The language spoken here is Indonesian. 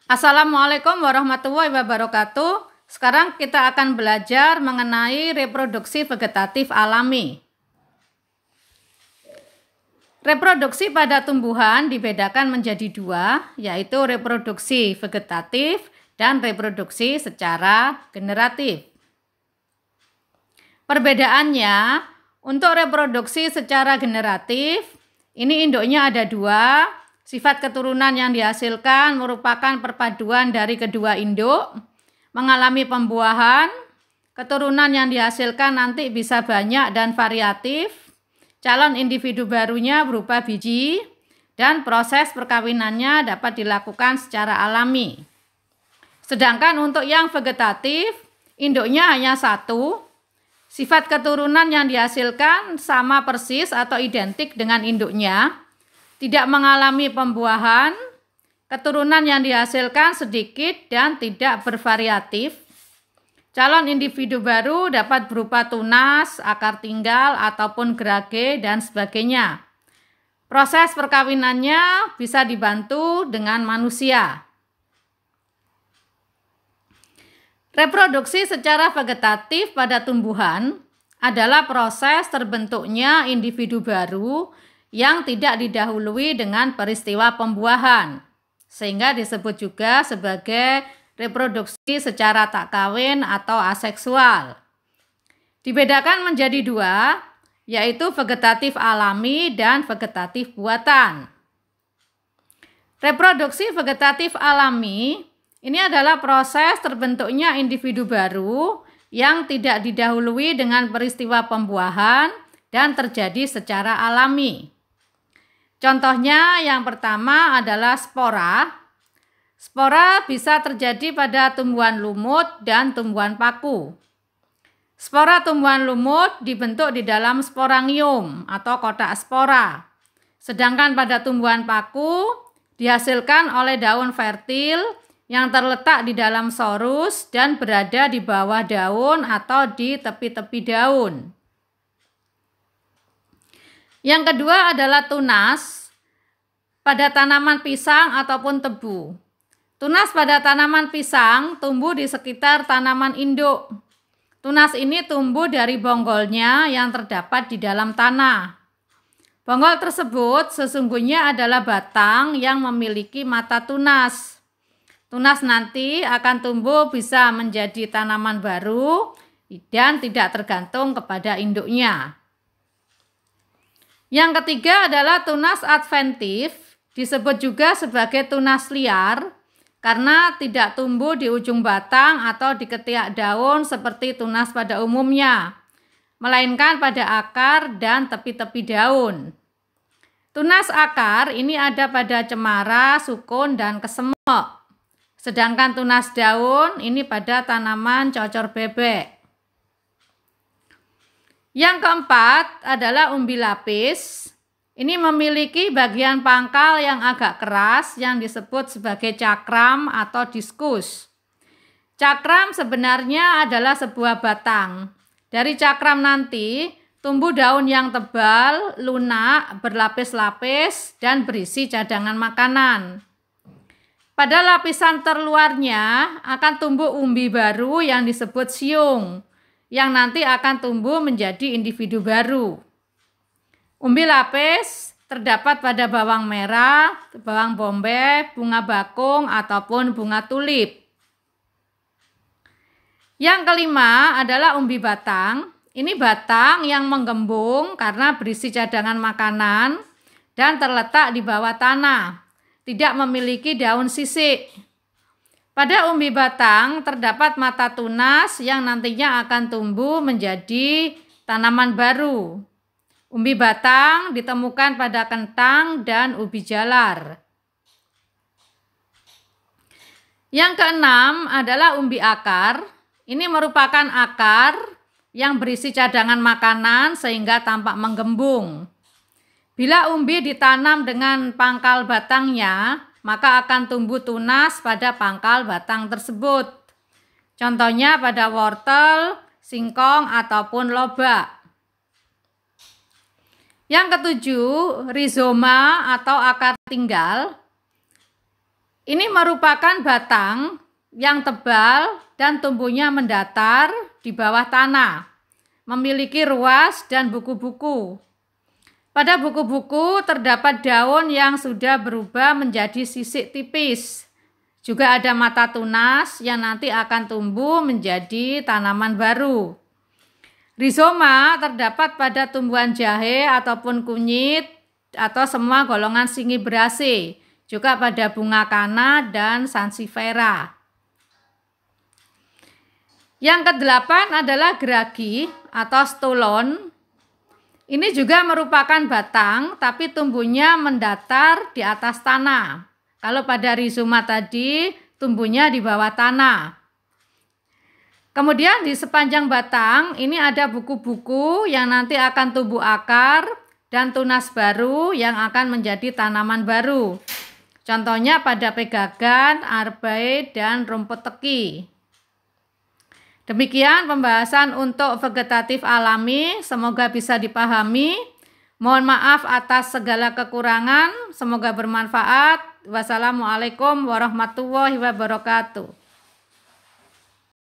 Assalamualaikum warahmatullahi wabarakatuh. Sekarang kita akan belajar mengenai reproduksi vegetatif alami. Reproduksi pada tumbuhan dibedakan menjadi dua, yaitu reproduksi vegetatif dan reproduksi secara generatif. Perbedaannya, untuk reproduksi secara generatif, ini induknya ada dua. Sifat keturunan yang dihasilkan merupakan perpaduan dari kedua induk, mengalami pembuahan, keturunan yang dihasilkan nanti bisa banyak dan variatif, calon individu barunya berupa biji, dan proses perkawinannya dapat dilakukan secara alami. Sedangkan untuk yang vegetatif, induknya hanya satu, sifat keturunan yang dihasilkan sama persis atau identik dengan induknya, tidak mengalami pembuahan, keturunan yang dihasilkan sedikit dan tidak bervariatif. Calon individu baru dapat berupa tunas, akar tinggal, ataupun gerage, dan sebagainya. Proses perkawinannya bisa dibantu dengan manusia. Reproduksi secara vegetatif pada tumbuhan adalah proses terbentuknya individu baru yang tidak didahului dengan peristiwa pembuahan, sehingga disebut juga sebagai reproduksi secara tak kawin atau aseksual. Dibedakan menjadi dua, yaitu vegetatif alami dan vegetatif buatan. Reproduksi vegetatif alami ini adalah proses terbentuknya individu baru yang tidak didahului dengan peristiwa pembuahan dan terjadi secara alami. Contohnya yang pertama adalah spora. Spora bisa terjadi pada tumbuhan lumut dan tumbuhan paku. Spora tumbuhan lumut dibentuk di dalam sporangium atau kotak spora. Sedangkan pada tumbuhan paku dihasilkan oleh daun fertil yang terletak di dalam sorus dan berada di bawah daun atau di tepi-tepi daun. Yang kedua adalah tunas pada tanaman pisang ataupun tebu. Tunas pada tanaman pisang tumbuh di sekitar tanaman induk. Tunas ini tumbuh dari bonggolnya yang terdapat di dalam tanah. Bonggol tersebut sesungguhnya adalah batang yang memiliki mata tunas. Tunas nanti akan tumbuh bisa menjadi tanaman baru dan tidak tergantung kepada induknya. Yang ketiga adalah tunas adventif, disebut juga sebagai tunas liar karena tidak tumbuh di ujung batang atau di ketiak daun seperti tunas pada umumnya, melainkan pada akar dan tepi-tepi daun. Tunas akar ini ada pada cemara, sukun, dan kesemek. Sedangkan tunas daun ini pada tanaman cocor bebek. Yang keempat adalah umbi lapis. Ini memiliki bagian pangkal yang agak keras yang disebut sebagai cakram atau diskus. Cakram sebenarnya adalah sebuah batang. Dari cakram nanti tumbuh daun yang tebal, lunak, berlapis-lapis, dan berisi cadangan makanan. Pada lapisan terluarnya akan tumbuh umbi baru yang disebut siung, yang nanti akan tumbuh menjadi individu baru. Umbi lapis terdapat pada bawang merah, bawang bombay, bunga bakung, ataupun bunga tulip. Yang kelima adalah umbi batang. Ini batang yang menggembung karena berisi cadangan makanan dan terletak di bawah tanah, tidak memiliki daun sisik. Pada umbi batang terdapat mata tunas yang nantinya akan tumbuh menjadi tanaman baru. Umbi batang ditemukan pada kentang dan ubi jalar. Yang keenam adalah umbi akar. Ini merupakan akar yang berisi cadangan makanan sehingga tampak menggembung. Bila umbi ditanam dengan pangkal batangnya, maka akan tumbuh tunas pada pangkal batang tersebut. Contohnya pada wortel, singkong, ataupun lobak. Yang ketujuh, rizoma atau akar tinggal. Ini merupakan batang yang tebal dan tumbuhnya mendatar di bawah tanah, memiliki ruas dan buku-buku. Pada buku-buku terdapat daun yang sudah berubah menjadi sisik tipis. Juga ada mata tunas yang nanti akan tumbuh menjadi tanaman baru. Rizoma terdapat pada tumbuhan jahe ataupun kunyit atau semua golongan Singiberaceae. Juga pada bunga kana dan sansevieria. Yang kedelapan adalah geragi atau stolon. Ini juga merupakan batang tapi tumbuhnya mendatar di atas tanah. Kalau pada rizoma tadi tumbuhnya di bawah tanah. Kemudian di sepanjang batang ini ada buku-buku yang nanti akan tumbuh akar dan tunas baru yang akan menjadi tanaman baru. Contohnya pada pegagan, arbae, dan rumput teki. Demikian pembahasan untuk vegetatif alami, semoga bisa dipahami. Mohon maaf atas segala kekurangan, semoga bermanfaat. Wassalamualaikum warahmatullahi wabarakatuh.